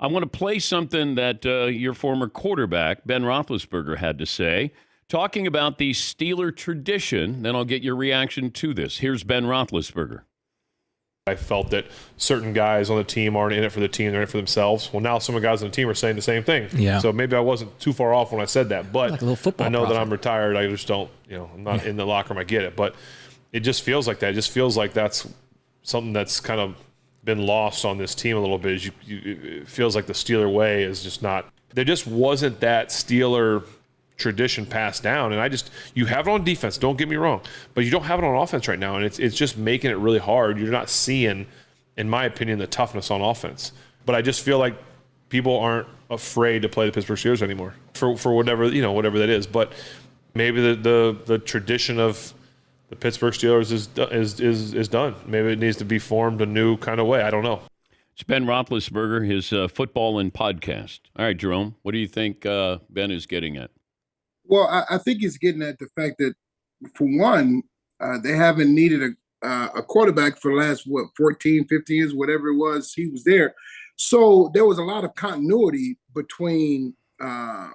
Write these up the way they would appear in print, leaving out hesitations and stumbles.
I want to play something that your former quarterback, Ben Roethlisberger, had to say, talking about the Steeler tradition. Then I'll get your reaction to this. Here's Ben Roethlisberger. I felt that certain guys on the team aren't in it for the team, they're in it for themselves. Well, now some of the guys on the team are saying the same thing. Yeah. So maybe I wasn't too far off when I said that. But like a little football I know prophet. that I'm retired. I just don't, I'm not in the locker room. I get it. But it just feels like that. It just feels like that's something that's kind of been lost on this team a little bit. It feels like the Steeler way is just not – there just wasn't that Steeler – tradition passed down, and you have it on defense, don't get me wrong, but you don't have it on offense right now, and it's just making it really hard. You're not seeing, in my opinion, the toughness on offense. But I just feel like people aren't afraid to play the Pittsburgh Steelers anymore for whatever that is. But maybe the tradition of the Pittsburgh Steelers is done. Maybe it needs to be formed a new kind of way. I don't know. It's Ben Roethlisberger, his football and podcast. All right, Jerome, what do you think Ben is getting at? Well, I think he's getting at the fact that, for one, they haven't needed a quarterback for the last, 14, 15 years, whatever it was he was there. So there was a lot of continuity between kind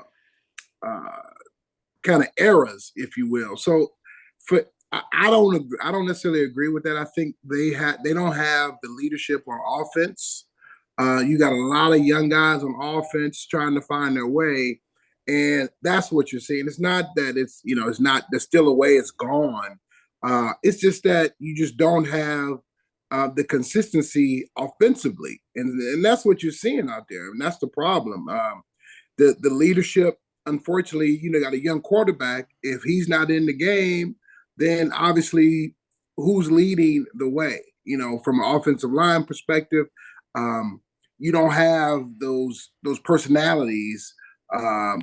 of eras, if you will. So I don't necessarily agree with that. I think they don't have the leadership on offense. You got a lot of young guys on offense trying to find their way. And that's what you're seeing. It's not that it's not the Steeler way, it's gone. It's just that you just don't have the consistency offensively. And that's what you're seeing out there. And that's the problem. The leadership, unfortunately, got a young quarterback. If he's not in the game, then obviously who's leading the way? From an offensive line perspective, you don't have those personalities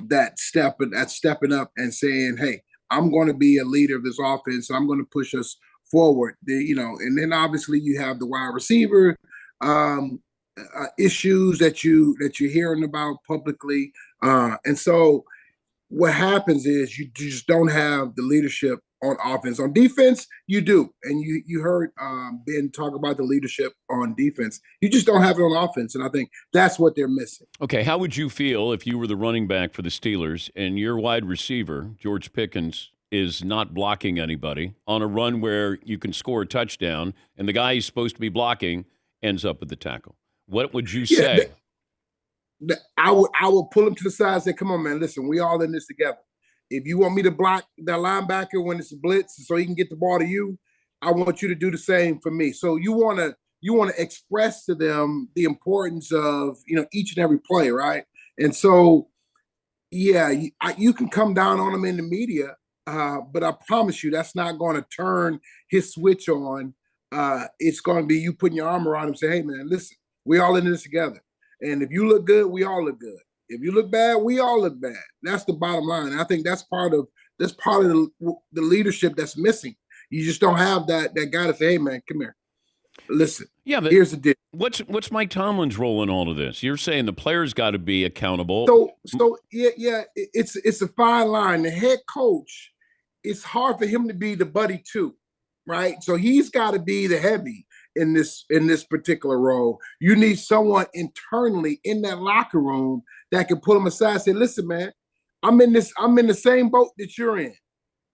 that's stepping up and saying, hey, I'm going to be a leader of this offense. I'm going to push us forward. And then obviously you have the wide receiver issues that you're hearing about publicly. And so what happens is you just don't have the leadership on offense. On defense, you do. And you heard Ben talk about the leadership on defense. You just don't have it on offense, and I think that's what they're missing. Okay, how would you feel if you were the running back for the Steelers and your wide receiver, George Pickens, is not blocking anybody on a run where you can score a touchdown, and the guy he's supposed to be blocking ends up with the tackle? What would you say? I would pull him to the side and say, come on, man, listen, we all in this together. If you want me to block that linebacker when it's a blitz so he can get the ball to you, I want you to do the same for me. So you want to express to them the importance of, each and every play, right? And so, yeah, you can come down on him in the media, but I promise you that's not going to turn his switch on. It's going to be you putting your arm around him and say, hey, man, listen, we all in this together. And if you look good, we all look good. If you look bad, we all look bad. That's the bottom line. And I think that's part of the leadership that's missing. You just don't have that guy to say, hey, man, come here. Listen, but here's the deal. What's Mike Tomlin's role in all of this? You're saying the players got to be accountable. So it's a fine line. The head coach, it's hard for him to be the buddy too, right? So he's got to be the heavy in this particular role. You need someone internally in that locker room that can pull him aside and say, listen, man, I'm in the same boat that you're in.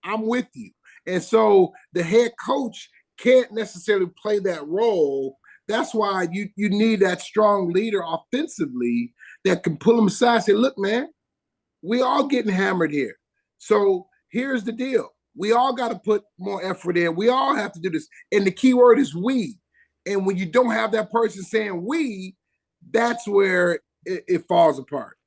I'm with you. And so the head coach can't necessarily play that role. That's why you need that strong leader offensively that can pull him aside and say, look, man, we all getting hammered here. So here's the deal. We all got to put more effort in. We all have to do this. And the key word is we. And when you don't have that person saying we, that's where it falls apart.